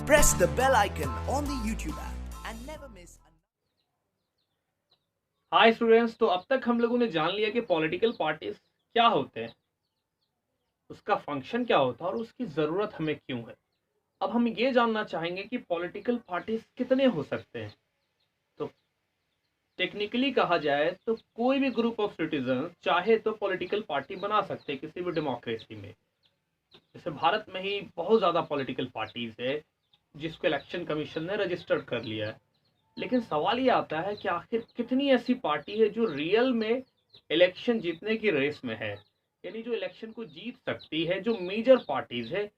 Press the bell icon on the YouTube app and never miss. Hi students, तो अब तक हम लोगों ने जान लिया कि पॉलिटिकल पार्टीज क्या होते हैं, उसका फंक्शन क्या होता है और उसकी ज़रूरत हमें क्यों है। अब हम ये जानना चाहेंगे कि पॉलिटिकल पार्टीज कितने हो सकते हैं। तो टेक्निकली कहा जाए तो कोई भी ग्रुप ऑफ सिटीजन चाहे तो पॉलिटिकल पार्टी बना सकते हैं किसी भी डेमोक्रेसी में। जैसे भारत में ही बहुत ज़्यादा पॉलिटिकल पार्टीज है जिसको इलेक्शन कमीशन ने रजिस्टर्ड कर लिया है। लेकिन सवाल ये आता है कि आखिर कितनी ऐसी पार्टी है जो रियल में इलेक्शन जीतने की रेस में है, यानी जो इलेक्शन को जीत सकती है, जो मेजर पार्टीज है।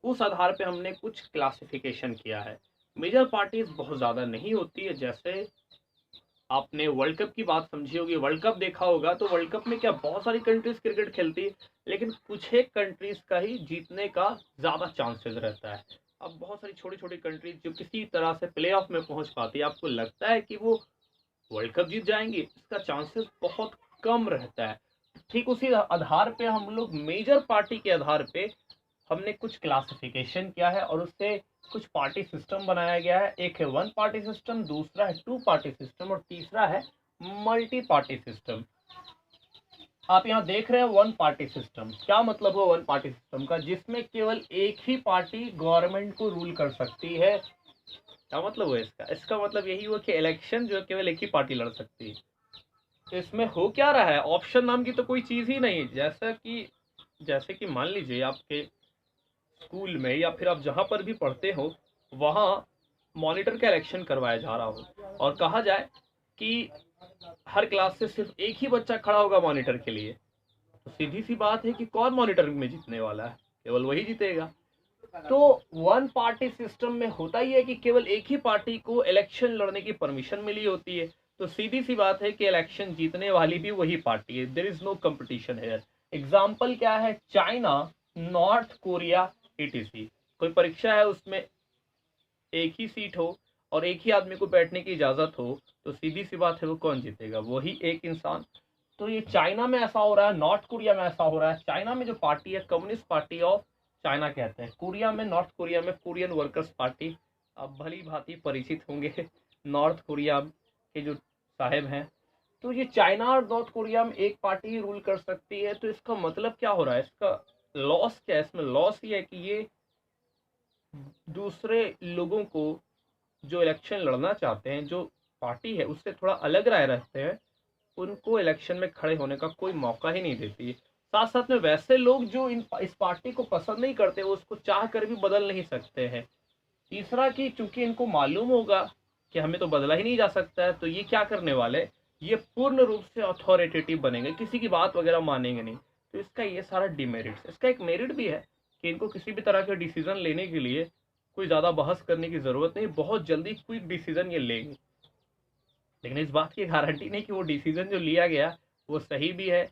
उस आधार पे हमने कुछ क्लासिफिकेशन किया है। मेजर पार्टीज बहुत ज़्यादा नहीं होती है। जैसे आपने वर्ल्ड कप की बात समझी होगी, वर्ल्ड कप देखा होगा, तो वर्ल्ड कप में क्या बहुत सारी कंट्रीज क्रिकेट खेलती है, लेकिन कुछ एक कंट्रीज का ही जीतने का ज़्यादा चांसेस रहता है। अब बहुत सारी छोटी छोटी कंट्रीज जो किसी तरह से प्ले ऑफ में पहुंच पाती है, आपको लगता है कि वो वर्ल्ड कप जीत जाएंगे, इसका चांसेस बहुत कम रहता है। ठीक उसी आधार पे हम लोग मेजर पार्टी के आधार पे हमने कुछ क्लासिफिकेशन किया है और उससे कुछ पार्टी सिस्टम बनाया गया है। एक है वन पार्टी सिस्टम, दूसरा है टू पार्टी सिस्टम और तीसरा है मल्टी पार्टी सिस्टम। आप यहाँ देख रहे हैं वन पार्टी सिस्टम। क्या मतलब है वन पार्टी सिस्टम का? जिसमें केवल एक ही पार्टी गवर्नमेंट को रूल कर सकती है। क्या मतलब है इसका? इसका मतलब यही हुआ कि इलेक्शन जो केवल एक ही पार्टी लड़ सकती है। तो इसमें हो क्या रहा है, ऑप्शन नाम की तो कोई चीज ही नहीं। जैसे कि मान लीजिए आपके स्कूल में या फिर आप जहाँ पर भी पढ़ते हो वहाँ मॉनिटर का इलेक्शन करवाया जा रहा हो और कहा जाए कि हर क्लास से सिर्फ एक ही बच्चा खड़ा होगा मॉनिटर के लिए, तो सीधी सी बात है कि कौन मॉनिटर में जीतने वाला है? केवल वही जीतेगा। तो वन पार्टी सिस्टम में होता ही है कि केवल एक ही पार्टी को इलेक्शन लड़ने की परमिशन मिली होती है। तो सीधी सी बात है कि इलेक्शन जीतने वाली भी वही पार्टी है। देयर इज नो कंपटीशन है। एग्जाम्पल क्या है? China, north Korea, etc. कोई परीक्षा है, उसमें एक ही सीट हो और एक ही आदमी को बैठने की इजाजत हो, तो सीधी सी बात है वो कौन जीतेगा? वही एक इंसान। तो ये चाइना में ऐसा हो रहा है, नॉर्थ कोरिया में ऐसा हो रहा है। चाइना में जो पार्टी है कम्युनिस्ट पार्टी ऑफ चाइना कहते हैं। कोरिया में, नॉर्थ कोरिया में कोरियन वर्कर्स पार्टी। अब भली भांति परिचित होंगे नॉर्थ कोरिया के जो साहेब हैं। तो ये चाइना और नॉर्थ कोरिया में एक पार्टी ही रूल कर सकती है। तो इसका मतलब क्या हो रहा है? इसका लॉस क्या है? इसमें लॉस ये है कि ये दूसरे लोगों को जो इलेक्शन लड़ना चाहते हैं, जो पार्टी है उससे थोड़ा अलग राय रखते हैं, उनको इलेक्शन में खड़े होने का कोई मौका ही नहीं देती। साथ साथ में वैसे लोग जो इस पार्टी को पसंद नहीं करते, वो उसको चाह कर भी बदल नहीं सकते हैं। तीसरा कि चूंकि इनको मालूम होगा कि हमें तो बदला ही नहीं जा सकता है, तो ये क्या करने वाले, ये पूर्ण रूप से अथॉरिटेटिव बनेंगे, किसी की बात वगैरह मानेंगे नहीं। तो इसका ये सारा डिमेरिट्स। इसका एक मेरिट भी है कि इनको किसी भी तरह के डिसीजन लेने के लिए कोई ज़्यादा बहस करने की ज़रूरत नहीं, बहुत जल्दी क्विक डिसीजन ये लेंगे। लेकिन इस बात की गारंटी नहीं कि वो डिसीजन जो लिया गया वो सही भी है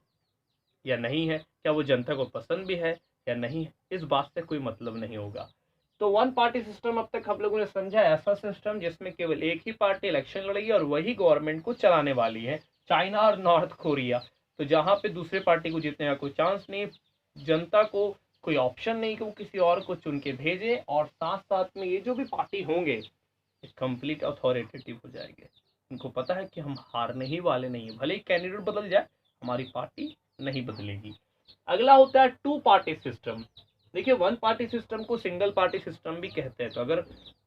या नहीं है, क्या वो जनता को पसंद भी है या नहीं है, इस बात से कोई मतलब नहीं होगा। तो वन पार्टी सिस्टम अब तक हम लोगों ने समझा ऐसा सिस्टम जिसमें केवल एक ही पार्टी इलेक्शन लड़ेगी और वही गवर्नमेंट को चलाने वाली है। चाइना और नॉर्थ कोरिया, तो जहाँ पे दूसरे पार्टी को जीतने का कोई चांस नहीं, जनता को कोई ऑप्शन नहीं कि वो किसी और को चुन के भेजे, और साथ साथ में ये जो भी पार्टी होंगे कंप्लीट अथॉरिटेटिव हो जाएंगे। उनको पता है कि हम हारने ही वाले नहीं है, भले ही कैंडिडेट बदल जाए हमारी पार्टी नहीं बदलेगी। अगला होता है टू पार्टी सिस्टम। देखिए, वन पार्टी सिस्टम को सिंगल पार्टी सिस्टम भी कहते हैं। तो अगर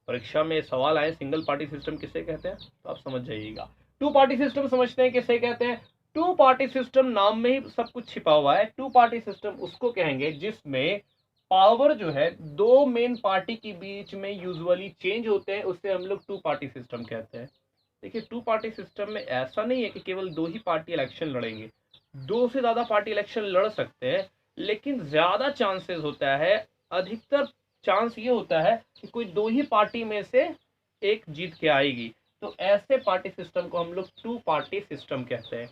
परीक्षा में सवाल आए सिंगल पार्टी सिस्टम किसे कहते हैं, तो आप समझ जाइएगा। टू पार्टी सिस्टम समझते हैं किसे कहते हैं? टू पार्टी सिस्टम नाम में ही सब कुछ छिपा हुआ है। टू पार्टी सिस्टम उसको कहेंगे जिसमें पावर जो है दो मेन पार्टी के बीच में यूजुअली चेंज होते हैं, उससे हम लोग टू पार्टी सिस्टम कहते हैं। देखिए, टू पार्टी सिस्टम में ऐसा नहीं है कि केवल दो ही पार्टी इलेक्शन लड़ेंगे। दो से ज्यादा पार्टी इलेक्शन लड़ सकते हैं, लेकिन ज्यादा चांसेस होता है, अधिकतर चांस ये होता है कि कोई दो ही पार्टी में से एक जीत के आएगी। तो ऐसे पार्टी सिस्टम को हम लोग टू पार्टी सिस्टम कहते हैं।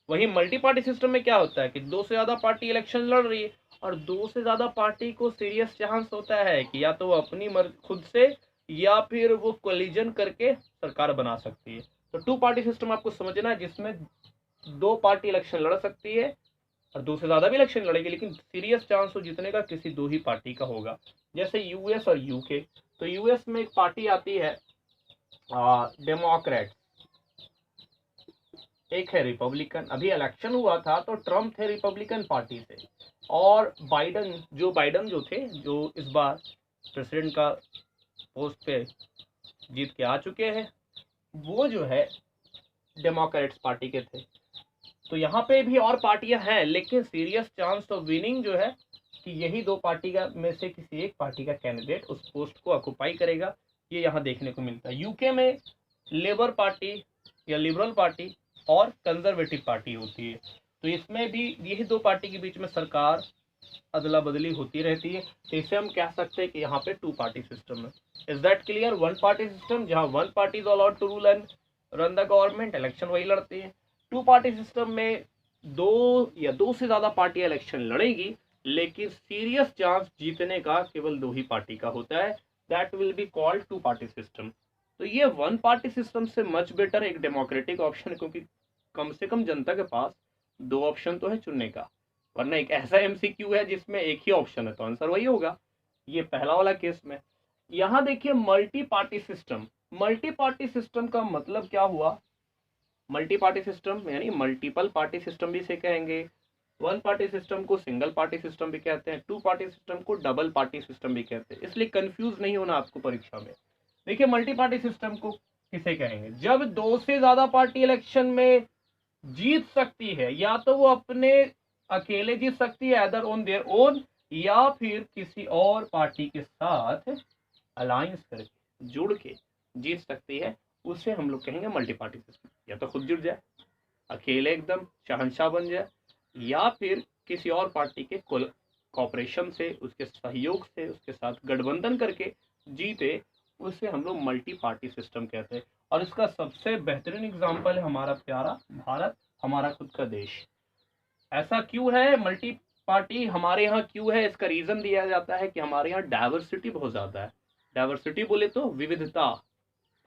वही मल्टी पार्टी सिस्टम में क्या होता है कि दो से ज्यादा पार्टी इलेक्शन लड़ रही है और दो से ज्यादा पार्टी को सीरियस चांस होता है कि या तो वो अपनी खुद से या फिर वो कोलिजन करके सरकार बना सकती है। तो टू पार्टी सिस्टम आपको समझना है जिसमें दो पार्टी इलेक्शन लड़ सकती है और दो से ज्यादा भी इलेक्शन लड़ेगी, लेकिन सीरियस चांस हो जीतने का किसी दो ही पार्टी का होगा। जैसे यूएस और यूके। तो यूएस में एक पार्टी आती है डेमोक्रेट, एक है रिपब्लिकन। अभी इलेक्शन हुआ था तो ट्रम्प थे रिपब्लिकन पार्टी से, और बाइडन जो थे, जो इस बार प्रेसिडेंट का पोस्ट पे जीत के आ चुके हैं, वो जो है डेमोक्रेट्स पार्टी के थे। तो यहाँ पे भी और पार्टियां हैं, लेकिन सीरियस चांस ऑफ विनिंग जो है कि यही दो पार्टी का में से किसी एक पार्टी का कैंडिडेट उस पोस्ट को ऑक्युपाई करेगा, ये यहाँ देखने को मिलता है। यूके में लेबर पार्टी या लिबरल पार्टी और कंजर्वेटिव पार्टी होती है, तो इसमें भी यही दो पार्टी के बीच में सरकार अदला बदली होती रहती है। तो इसे हम कह सकते हैं कि यहाँ पे टू पार्टी सिस्टम है। Is that clear? One party system जहाँ one party is allowed to rule and run the government, election वही लड़ती है। टू पार्टी सिस्टम में दो या दो से ज्यादा पार्टियां इलेक्शन लड़ेगी, लेकिन सीरियस चांस जीतने का केवल दो ही पार्टी का होता है। That will be called two party system. तो ये वन पार्टी सिस्टम से मच बेटर एक डेमोक्रेटिक ऑप्शन है, क्योंकि कम से कम जनता के पास दो ऑप्शन तो है चुनने का, वरना एक ऐसा एमसीक्यू है जिसमें एक ही ऑप्शन है तो आंसर वही होगा। ये पहला वाला केस में। यहाँ देखिए multi party system. Multi party system का मतलब क्या हुआ? मल्टी पार्टी सिस्टम यानी मल्टीपल पार्टी सिस्टम भी इसे कहेंगे। वन पार्टी सिस्टम को सिंगल पार्टी सिस्टम भी कहते हैं, टू पार्टी सिस्टम को डबल पार्टी सिस्टम भी कहते हैं, इसलिए कंफ्यूज नहीं होना आपको परीक्षा में। देखिए मल्टी पार्टी सिस्टम को किसे कहेंगे? जब दो से ज्यादा पार्टी इलेक्शन में जीत सकती है, या तो वो अपने अकेले जीत सकती है अदर ऑन देयर ओन, या फिर किसी और पार्टी के साथ अलायंस करके जुड़ के जीत सकती है, उसे हम लोग कहेंगे मल्टी पार्टी सिस्टम। या तो खुद जुड़ जाए, अकेले एकदम शहंशाह बन जाए, या फिर किसी और पार्टी के कॉपरेशन से, उसके सहयोग से, उसके साथ गठबंधन करके जीते, उसे हम लोग मल्टी पार्टी सिस्टम कहते हैं। और इसका सबसे बेहतरीन एग्जाम्पल है हमारा प्यारा भारत, हमारा खुद का देश। ऐसा क्यों है मल्टी पार्टी हमारे यहाँ क्यों है? इसका रीजन दिया जाता है कि हमारे यहाँ डाइवर्सिटी बहुत ज्यादा है। डाइवर्सिटी बोले तो विविधता।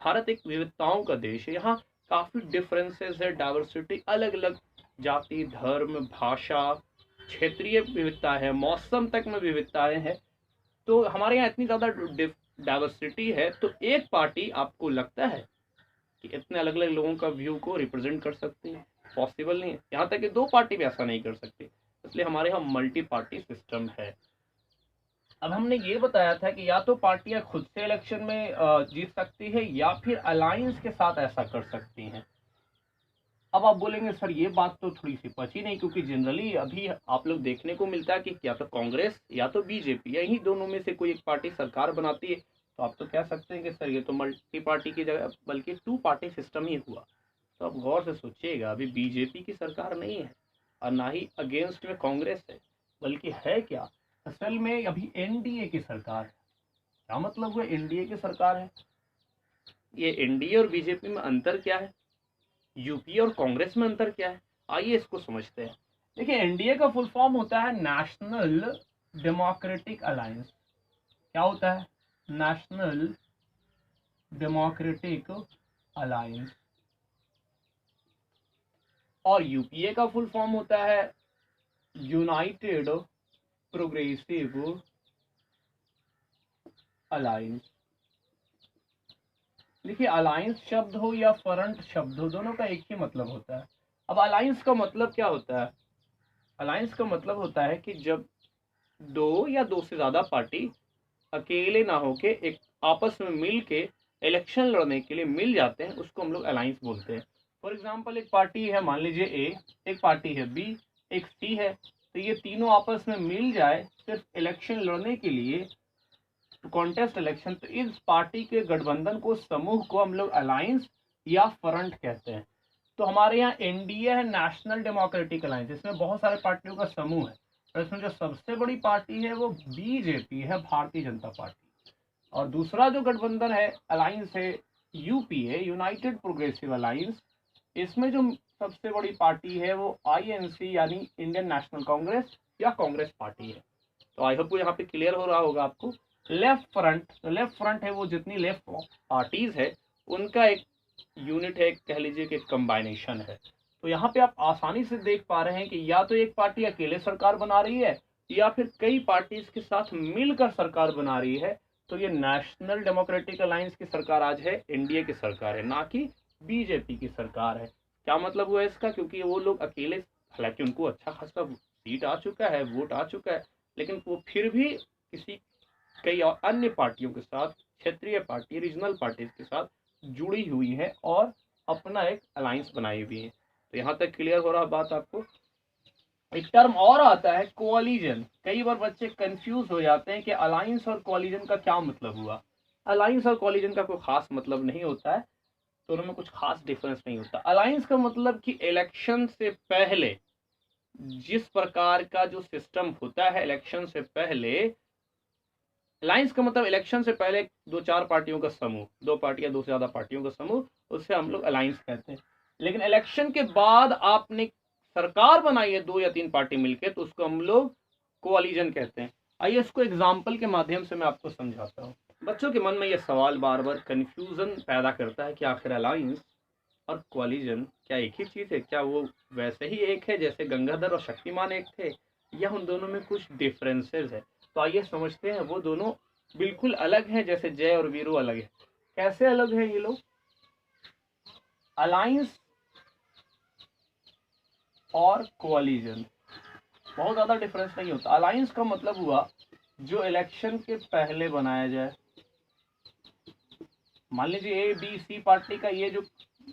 भारत एक विविधताओं का देश है, यहाँ काफी डिफरेंसेस है, डाइवर्सिटी, अलग अलग जाति, धर्म, भाषा, क्षेत्रीय विविधता है, मौसम तक में विविधताएं हैं। तो हमारे यहाँ इतनी ज्यादा डाइवर्सिटी है, तो एक पार्टी आपको लगता है कि इतने अलग अलग लोगों का व्यू को रिप्रेजेंट कर सकती है? पॉसिबल नहीं है। यहाँ तक कि दो पार्टी भी ऐसा नहीं कर सकती, इसलिए हमारे यहाँ मल्टी पार्टी सिस्टम है। अब हमने ये बताया था कि या तो पार्टियां खुद से इलेक्शन में जीत सकती है, या फिर अलायंस के साथ ऐसा कर सकती हैं। अब आप बोलेंगे सर ये बात तो थोड़ी सी पची नहीं, क्योंकि जनरली अभी आप लोग देखने को मिलता है कि या तो कांग्रेस या तो बीजेपी, यही दोनों में से कोई एक पार्टी सरकार बनाती है। तो आप तो कह सकते हैं कि सर ये तो मल्टी पार्टी की जगह बल्कि टू पार्टी सिस्टम ही हुआ। तो आप गौर से सोचिएगा, अभी बीजेपी की सरकार नहीं है और ना ही अगेंस्ट में कांग्रेस है, बल्कि है क्या? असल में अभी एनडीए की सरकार है। क्या मतलब हुआ एनडीए की सरकार है? ये एनडीए और बीजेपी में अंतर क्या है? यूपीए और कांग्रेस में अंतर क्या है? आइए इसको समझते हैं। देखिए एनडीए का फुल फॉर्म होता है नेशनल डेमोक्रेटिक अलायंस। क्या होता है? National democratic alliance. और यूपीए का फुल फॉर्म होता है यूनाइटेड प्रोग्रेसिव अलायंस। देखिए अलायंस शब्द हो या फ्रंट शब्द हो, दोनों का एक ही मतलब होता है। अब अलायंस का मतलब क्या होता है? अलायंस का मतलब होता है कि जब दो या दो से ज्यादा पार्टी अकेले ना होके एक आपस में मिल के इलेक्शन लड़ने के लिए मिल जाते हैं, उसको हम लोग अलायंस बोलते हैं। फॉर एग्जाम्पल एक पार्टी है, मान लीजिए ए, एक पार्टी है बी, एक सी है, तो ये तीनों आपस में मिल जाए सिर्फ इलेक्शन लड़ने के लिए, कॉन्टेस्ट इलेक्शन, तो इस पार्टी के गठबंधन को, समूह को हम लोग अलायंस या फ्रंट कहते हैं। तो हमारे यहाँ एनडीए है, नेशनल डेमोक्रेटिक अलायंस, इसमें बहुत सारे पार्टियों का समूह है, और इसमें जो सबसे बड़ी पार्टी है वो बीजेपी है, भारतीय जनता पार्टी। और दूसरा जो गठबंधन है, अलायंस है, यूपीए, यूनाइटेड प्रोग्रेसिव अलायंस। इसमें जो सबसे बड़ी पार्टी है वो आईएनसी यानी इंडियन नेशनल कांग्रेस या कांग्रेस पार्टी है। तो आई होप यहाँ पे क्लियर हो रहा होगा आपको। लेफ्ट फ्रंट, तो लेफ्ट फ्रंट है वो जितनी लेफ्ट पार्टीज है उनका एक यूनिट है, कह लीजिए कि कंबाइनेशन है। तो यहाँ पे आप आसानी से देख पा रहे हैं कि या तो एक पार्टी अकेले सरकार बना रही है, या फिर कई पार्टीज के साथ मिलकर सरकार बना रही है। तो ये नेशनल डेमोक्रेटिक अलायंस की सरकार आज है, एनडीए की सरकार है, ना कि बीजेपी की सरकार है। क्या मतलब हुआ इसका? क्योंकि वो लोग अकेले, हालांकि उनको अच्छा खासा सीट आ चुका है, वोट आ चुका है, लेकिन वो फिर भी कई और अन्य पार्टियों के साथ, क्षेत्रीय पार्टी, रीजनल पार्टीज के साथ जुड़ी हुई है और अपना एक अलायंस बनाई हुई है। तो यहाँ तक क्लियर हो रहा बात आपको? एक टर्म और आता है कोअलिजन। कई बार बच्चे कंफ्यूज हो जाते हैं कि अलायंस और कोअलिजन का क्या मतलब हुआ। अलायंस और कोअलिजन का कोई खास मतलब नहीं होता है, दोनों में कुछ खास डिफरेंस नहीं होता। अलायंस का मतलब कि इलेक्शन से पहले जिस प्रकार का जो सिस्टम होता है, इलेक्शन से पहले, अलायंस का मतलब इलेक्शन से पहले दो चार पार्टियों का समूह, दो पार्टियां, दो से ज्यादा पार्टियों का समूह, उससे हम लोग अलायंस कहते हैं। लेकिन इलेक्शन के बाद आपने सरकार बनाई है दो या तीन पार्टी मिलकर, तो उसको हम लोग कोअलिजन कहते हैं। आइए इसको एग्जाम्पल के माध्यम से मैं आपको समझाता हूँ। बच्चों के मन में यह सवाल बार बार कंफ्यूजन पैदा करता है कि आखिर अलायंस और कोअलिजन क्या एक ही चीज है? क्या वो वैसे ही एक है जैसे गंगाधर और शक्तिमान एक थे, या उन दोनों में कुछ डिफरेंसेस है? तो आइए समझते हैं। वो दोनों बिल्कुल अलग हैं, जैसे जय और वीरू अलग है। कैसे अलग है ये लोग? अलायंस और कोअलिजन बहुत ज्यादा डिफरेंस नहीं होता। अलायंस का मतलब हुआ जो इलेक्शन के पहले बनाया जाए। मान लीजिए ए बी सी पार्टी का ये जो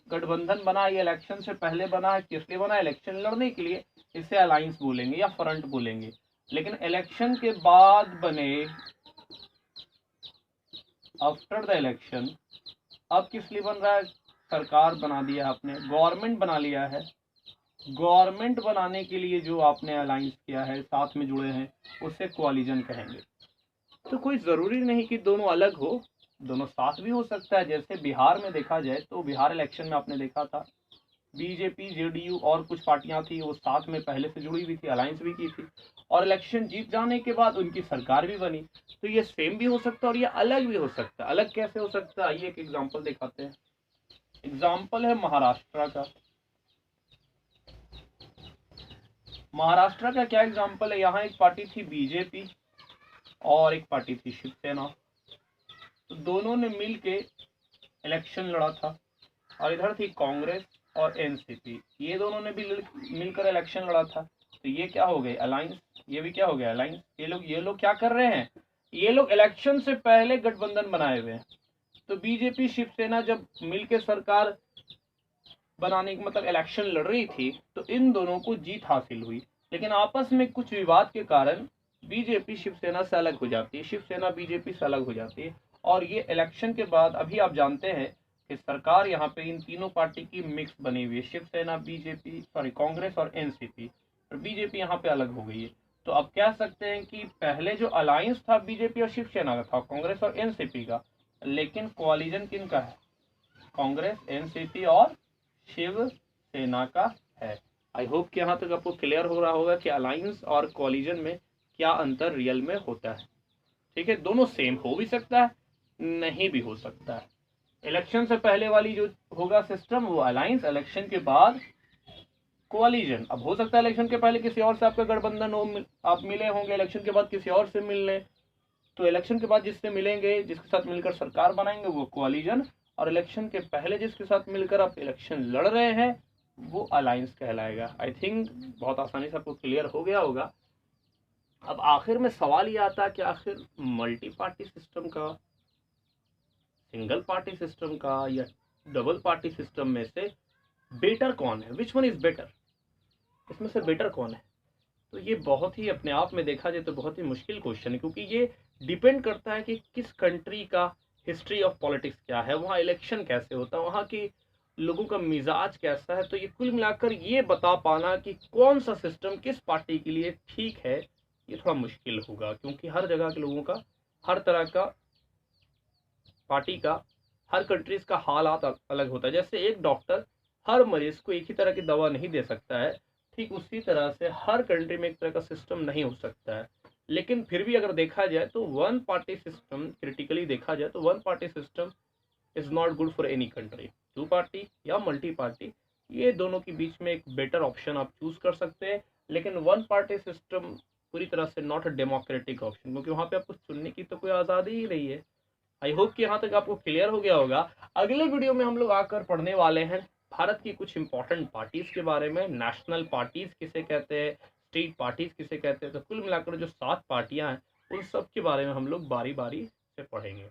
गठबंधन बना, ये इलेक्शन से पहले बना है। किस लिए बना? इलेक्शन लड़ने के लिए। इसे अलायंस बोलेंगे या फ्रंट बोलेंगे। लेकिन इलेक्शन के बाद बने, आफ्टर द इलेक्शन, अब किस लिए बन रहा है? सरकार बना दिया आपने, गवर्नमेंट बना लिया है। गवर्नमेंट बनाने के लिए जो आपने अलायंस किया है, साथ में जुड़े हैं, उसे कोअलिजन कहेंगे। तो कोई जरूरी नहीं कि दोनों अलग हो, दोनों साथ भी हो सकता है। जैसे बिहार में देखा जाए तो बिहार इलेक्शन में आपने देखा था बीजेपी, जेडीयू और कुछ पार्टियां थी, वो साथ में पहले से जुड़ी हुई थी, अलायंस भी की थी, और इलेक्शन जीत जाने के बाद उनकी सरकार भी बनी। तो ये सेम भी हो सकता है और ये अलग भी हो सकता है। अलग कैसे हो सकता है? आइए एक एग्जांपल दिखाते हैं। एग्जांपल है महाराष्ट्र का। महाराष्ट्र का क्या एग्जांपल है? यहाँ एक पार्टी थी बीजेपी और एक पार्टी थी शिवसेना। तो दोनों ने मिलके इलेक्शन लड़ा था। और इधर थी कांग्रेस और एनसीपी, ये दोनों ने भी मिलकर इलेक्शन लड़ा था। तो ये क्या हो गए? अलायंस। ये भी क्या हो गया? अलायंस। ये लोग क्या कर रहे हैं? ये लोग इलेक्शन से पहले गठबंधन बनाए हुए हैं। तो बीजेपी शिवसेना जब मिलकर सरकार बनाने की, मतलब इलेक्शन लड़ रही थी, तो इन दोनों को जीत हासिल हुई। लेकिन आपस में कुछ विवाद के कारण बीजेपी शिवसेना से अलग हो जाती है, शिवसेना बीजेपी से अलग हो जाती है। और ये इलेक्शन के बाद अभी आप जानते हैं कि सरकार यहाँ पे इन तीनों पार्टी की मिक्स बनी हुई है, शिवसेना, बीजेपी, सॉरी कांग्रेस और एनसीपी। और बीजेपी यहाँ पे अलग हो गई है। तो अब कह सकते हैं कि पहले जो अलायंस था बीजेपी और शिवसेना का था, कांग्रेस और एनसीपी का, लेकिन कोअलिजन किन का है? कांग्रेस, एनसीपी और शिवसेना का है। आई होप कि यहाँ तक आपको क्लियर हो रहा होगा कि अलायंस और कोअलिजन में क्या अंतर रियल में होता है। ठीक है, दोनों सेम हो भी सकता है, नहीं भी हो सकता है। इलेक्शन से पहले वाली जो होगा सिस्टम, वो अलायंस, इलेक्शन के बाद कोअलिजन। अब हो सकता है इलेक्शन के पहले किसी और से आपका गठबंधन हो, आप मिले होंगे, इलेक्शन के बाद किसी और से मिल लें, तो इलेक्शन के बाद जिससे मिलेंगे, जिसके साथ मिलकर सरकार बनाएंगे, वो कोअलिजन। और इलेक्शन के पहले जिसके साथ मिलकर आप इलेक्शन लड़ रहे हैं, वो अलायंस कहलाएगा। आई थिंक बहुत आसानी से आपको क्लियर हो गया होगा। अब आखिर में सवाल ये आता है कि आखिर मल्टी पार्टी सिस्टम का, सिंगल पार्टी सिस्टम का, या डबल पार्टी सिस्टम में से बेटर कौन है? Which one is better? इसमें से बेटर कौन है? तो ये बहुत ही, अपने आप में देखा जाए तो बहुत ही मुश्किल क्वेश्चन है, क्योंकि ये डिपेंड करता है कि किस कंट्री का हिस्ट्री ऑफ पॉलिटिक्स क्या है, वहाँ इलेक्शन कैसे होता है, वहाँ की लोगों का मिजाज कैसा है। तो ये कुल मिलाकर ये बता पाना कि कौन सा सिस्टम किस पार्टी के लिए ठीक है, ये थोड़ा मुश्किल होगा, क्योंकि हर जगह के लोगों का, हर तरह का पार्टी का, हर कंट्रीज का हालात अलग होता है। जैसे एक डॉक्टर हर मरीज को एक ही तरह की दवा नहीं दे सकता है, ठीक उसी तरह से हर कंट्री में एक तरह का सिस्टम नहीं हो सकता है। लेकिन फिर भी अगर देखा जाए तो वन पार्टी सिस्टम, क्रिटिकली देखा जाए तो one party system is not good for any country. Two party या मल्टी पार्टी, ये दोनों के बीच में एक बेटर ऑप्शन आप चूज कर सकते हैं। लेकिन वन पार्टी सिस्टम पूरी तरह से नॉट अ डेमोक्रेटिक ऑप्शन, क्योंकि वहाँ पे आपको चुनने की तो कोई आज़ादी ही नहीं है। आई होप कि यहाँ तक आपको क्लियर हो गया होगा। अगले वीडियो में हम लोग आकर पढ़ने वाले हैं भारत की कुछ इंपॉर्टेंट पार्टीज के बारे में, नेशनल पार्टीज किसे कहते हैं, स्टेट पार्टीज किसे कहते हैं। तो कुल मिलाकर जो 7 पार्टियां हैं उन सब के बारे में हम लोग बारी बारी से पढ़ेंगे।